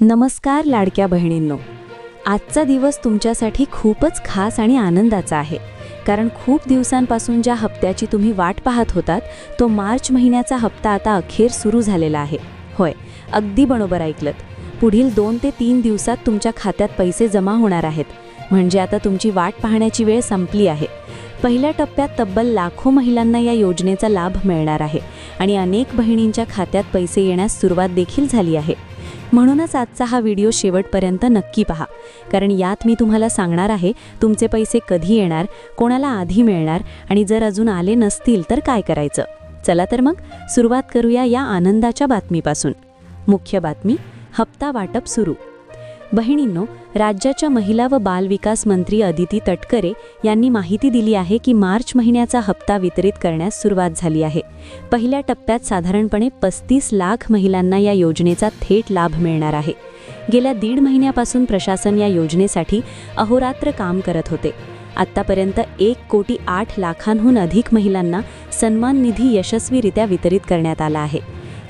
नमस्कार लाडक्या बहिणींनो, आजचा दिवस तुमच्यासाठी खूपच खास आणि आनंदाचा आहे. कारण खूप दिवसांपासून ज्या हप्त्याची तुम्ही वाट पाहत होतात तो मार्च महिन्याचा हप्ता आता अखेर सुरू झालेला आहे. होय, अगदी बरोबर ऐकलत. पुढील 2 ते 3 दिवसात तुमच्या खात्यात पैसे जमा होणार आहेत. म्हणजे आता तुमची वाट पाहण्याची वेळ संपली आहे. पहिल्या टप्प्यात तब्बल लाखो महिलांना या योजनेचा लाभ मिळणार आहे आणि अनेक बहिणींच्या खात्यात पैसे येण्यास सुरुवात देखील झाली आहे. म्हणूनच आजचा हा व्हिडिओ शेवटपर्यंत नक्की पहा, कारण यात मी तुम्हाला सांगणार आहे तुमचे पैसे कधी येणार, कोणाला आधी मिळणार आणि जर अजून आले नसतील तर काय करायचं. चला तर मग सुरुवात करूया या आनंदाच्या बातमीपासून. मुख्य बातमी, हप्ता वाटप सुरू. बहिणींनो, राज्याच्या महिला व बालविकास मंत्री अदिती तटकरे यांनी माहिती दिली आहे की मार्च महिन्याचा हप्ता वितरित करण्यास सुरुवात झाली आहे. पहिल्या टप्प्यात साधारणपणे 35 लाख महिलांना या योजनेचा थेट लाभ मिळणार आहे. गेल्या 1.5 महिन्यापासून प्रशासन या योजनेसाठी अहोरात्र काम करत होते. आत्तापर्यंत 1,08,00,000हून अधिक महिलांना सन्मान निधी यशस्वीरित्या वितरित करण्यात आला आहे.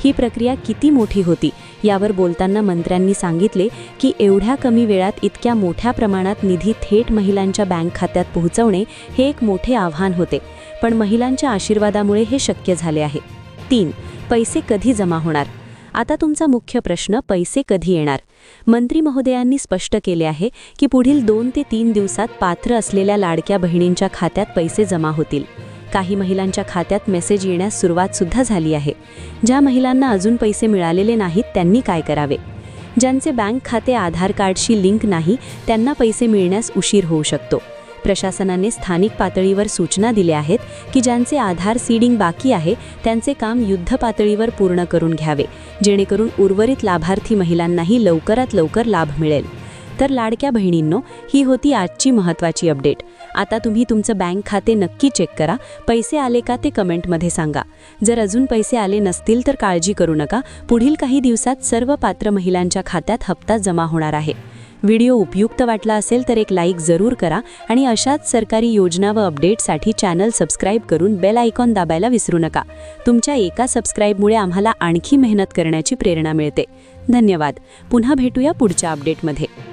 ही प्रक्रिया किती मोठी होती यावर बोलताना मंत्र्यांनी सांगितले की एवढ्या कमी वेळात इतक्या मोठ्या प्रमाणात निधी थेट महिलांच्या बँक खात्यात पोहोचवणे हे एक मोठे आव्हान होते, पण महिलांच्या आशीर्वादामुळे हे शक्य झाले आहे. 3. पैसे कधी जमा होणार? आता तुमचा मुख्य प्रश्न, पैसे कधी येणार? मंत्री महोदयांनी स्पष्ट केले आहे की पुढील 2 ते 3 दिवसात पात्र असलेल्या लाडक्या बहिणींच्या खात्यात पैसे जमा होतील. काही महिलांच्या खात्यात मेसेज येण्यास सुरुवात सुद्धा झाली आहे. ज्या महिलांना अजून पैसे मिळालेले नाहीत त्यांनी काय करावे? ज्यांचे बँक खाते आधार कार्डशी लिंक नाही त्यांना पैसे मिळण्यास उशीर होऊ शकतो. प्रशासनाने स्थानिक पातळीवर सूचना दिल्या आहेत की ज्यांचे आधार सीडिंग बाकी आहे त्यांचे काम युद्ध पातळीवर पूर्ण करून घ्यावे, जेणेकरून उर्वरित लाभार्थी महिलांनाही लवकरात लवकर लाभ मिळेल. तर लाडक्या बहिणींनो, ही होती आजची महत्त्वाची अपडेट. आता तुम्ही तुमचं बँक खाते नक्की चेक करा. पैसे आले का ते कमेंटमध्ये सांगा. जर अजून पैसे आले नसतील तर काळजी करू नका. पुढील काही दिवसात सर्व पात्र महिलांच्या खात्यात हप्ता जमा होणार आहे. व्हिडिओ उपयुक्त वाटला असेल तर एक लाईक जरूर करा आणि अशाच सरकारी योजना व अपडेटसाठी चॅनल सबस्क्राईब करून बेल आयकॉन दाबायला विसरू नका. तुमच्या एका सबस्क्राईबमुळे आम्हाला आणखी मेहनत करण्याची प्रेरणा मिळते. धन्यवाद. पुन्हा भेटूया पुढच्या अपडेटमध्ये.